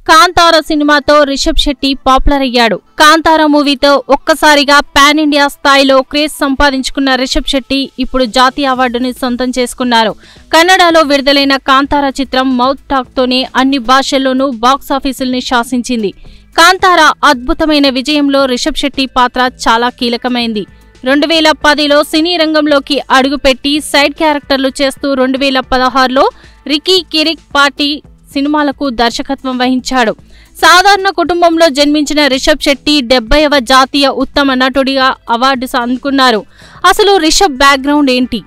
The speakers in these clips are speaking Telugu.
కాంతార సినిమాతో రిషబ్ శెట్టి పాపులర్ అయ్యాడు. కాంతార మూవీతో ఒక్కసారిగా పాన్ ఇండియా స్థాయిలో క్రేజ్ సంపాదించుకున్న రిషబ్ శెట్టి ఇప్పుడు జాతీయ అవార్డుని సొంతం చేసుకున్నారు. కన్నడలో విడుదలైన కాంతార చిత్రం మౌత్ టాక్ తోనే అన్ని భాషల్లోనూ బాక్సాఫీసుల్ని శాసించింది. కాంతార అద్భుతమైన విజయంలో రిషబ్ శెట్టి పాత్ర చాలా కీలకమైంది. 2010లో సినీ రంగంలోకి అడుగుపెట్టి సైడ్ క్యారెక్టర్లు చేస్తూ 2016లో రికీ కిరిక్ పార్టీ సినిమాలకు దర్శకత్వం వహించాడు. సాధారణ కుటుంబంలో జన్మించిన రిషబ్ శెట్టి 70వ జాతీయ ఉత్తమ నటుడిగా అవార్డు అందుకున్నారు. అసలు రిషబ్ బ్యాక్గ్రౌండ్ ఏంటి,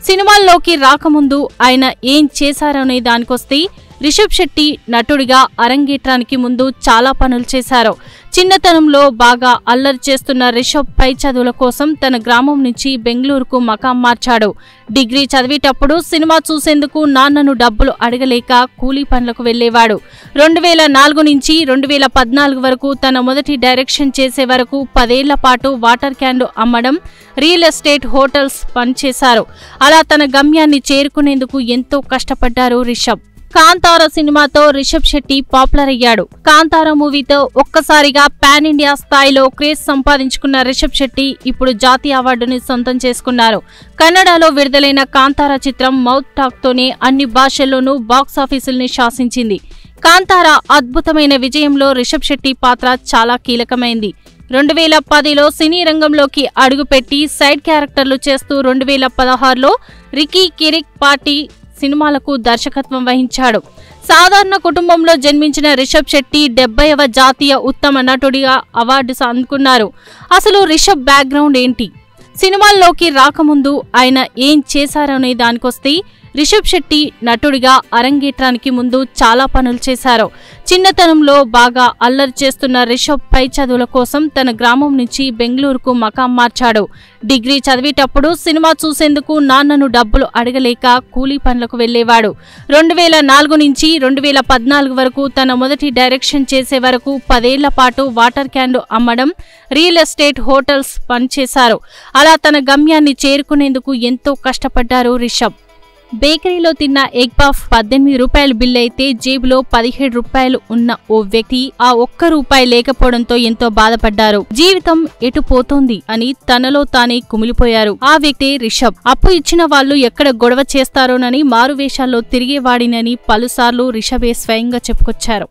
సినిమాల్లోకి రాకముందు ఆయన ఏం చేశారనే దానికొస్తే రిషబ్ శెట్టి నటుడిగా అరంగేట్రానికి ముందు చాలా పనులు చేశారు. చిన్నతనంలో బాగా అల్లరి చేస్తున్న రిషబ్ పై చదువుల కోసం తన గ్రామం నుంచి బెంగళూరుకు మకాం మార్చాడు. డిగ్రీ చదివేటప్పుడు సినిమా చూసేందుకు నాన్నను డబ్బులు అడగలేక కూలీ పనులకు వెళ్లేవాడు. 2004 నుంచి 2014 వరకు తన మొదటి డైరెక్షన్ చేసే వరకు 10 ఏళ్ల పాటు వాటర్ క్యాన్లు అమ్మడం, రియల్ ఎస్టేట్, హోటల్స్ పనిచేశారు. అలా తన గమ్యాన్ని చేరుకునేందుకు ఎంతో కష్టపడ్డారు రిషబ్. కాంతార సినిమాతో రిషబ్ శెట్టి పాపులర్ అయ్యాడు. కాంతార మూవీతో ఒక్కసారిగా పాన్ ఇండియా స్థాయిలో క్రేజ్ సంపాదించుకున్న రిషబ్ శెట్టి ఇప్పుడు జాతీయ అవార్డుని సొంతం చేసుకున్నారు. కన్నడలో విడుదలైన కాంతార చిత్రం మౌత్ టాక్ తోనే అన్ని భాషల్లోనూ బాక్సాఫీసుల్ని శాసించింది. కాంతార అద్భుతమైన విజయంలో రిషబ్ శెట్టి పాత్ర చాలా కీలకమైంది. 2010లో సినీ రంగంలోకి అడుగుపెట్టి సైడ్ క్యారెక్టర్లు చేస్తూ 2016లో రికీ కిరిక్ పార్టీ సినిమాలకు దర్శకత్వం వహించాడు. సాధారణ కుటుంబంలో జన్మించిన రిషబ్ శెట్టి 70వ జాతీయ ఉత్తమ నటుడిగా అవార్డు అందుకున్నారు. అసలు రిషబ్ బ్యాక్గ్రౌండ్ ఏంటి, సినిమాల్లోకి రాకముందు ఆయన ఏం చేశారనే దానికొస్తే రిషబ్ శెట్టి నటుడిగా అరంగేట్రానికి ముందు చాలా పనులు చేశారు. చిన్నతనంలో బాగా అల్లరి చేస్తున్న రిషబ్ పై చదువుల కోసం తన గ్రామం నుంచి బెంగళూరుకు మకాం మార్చాడు. డిగ్రీ చదివేటప్పుడు సినిమా చూసేందుకు నాన్నను డబ్బులు అడగలేక కూలీ పనులకు వెళ్లేవాడు. 2004 నుంచి 2014 వరకు తన మొదటి డైరెక్షన్ చేసే వరకు 10 ఏళ్ల పాటు వాటర్ క్యాన్లు అమ్మడం, రియల్ ఎస్టేట్, హోటల్స్ పనిచేశారు. అలా తన గమ్యాన్ని చేరుకునేందుకు ఎంతో కష్టపడ్డారు రిషబ్. బేకరీలో తిన్న ఎగ్ పఫ్ 18 రూపాయల బిల్ అయితే జేబులో 17 రూపాయలు ఉన్న ఓ వ్యక్తి ఆ ఒక్క రూపాయి లేకపోవడంతో ఎంతో బాధపడ్డారు. జీవితం ఎటు పోతోంది అని తనలో తానే కుమిలిపోయారు. ఆ వ్యక్తే రిషబ్. అప్పు ఇచ్చిన వాళ్ళు ఎక్కడ గొడవ చేస్తారోనని మారువేషాల్లో తిరిగేవాడినని పలుసార్లు రిషబే స్వయంగా చెప్పుకొచ్చారు.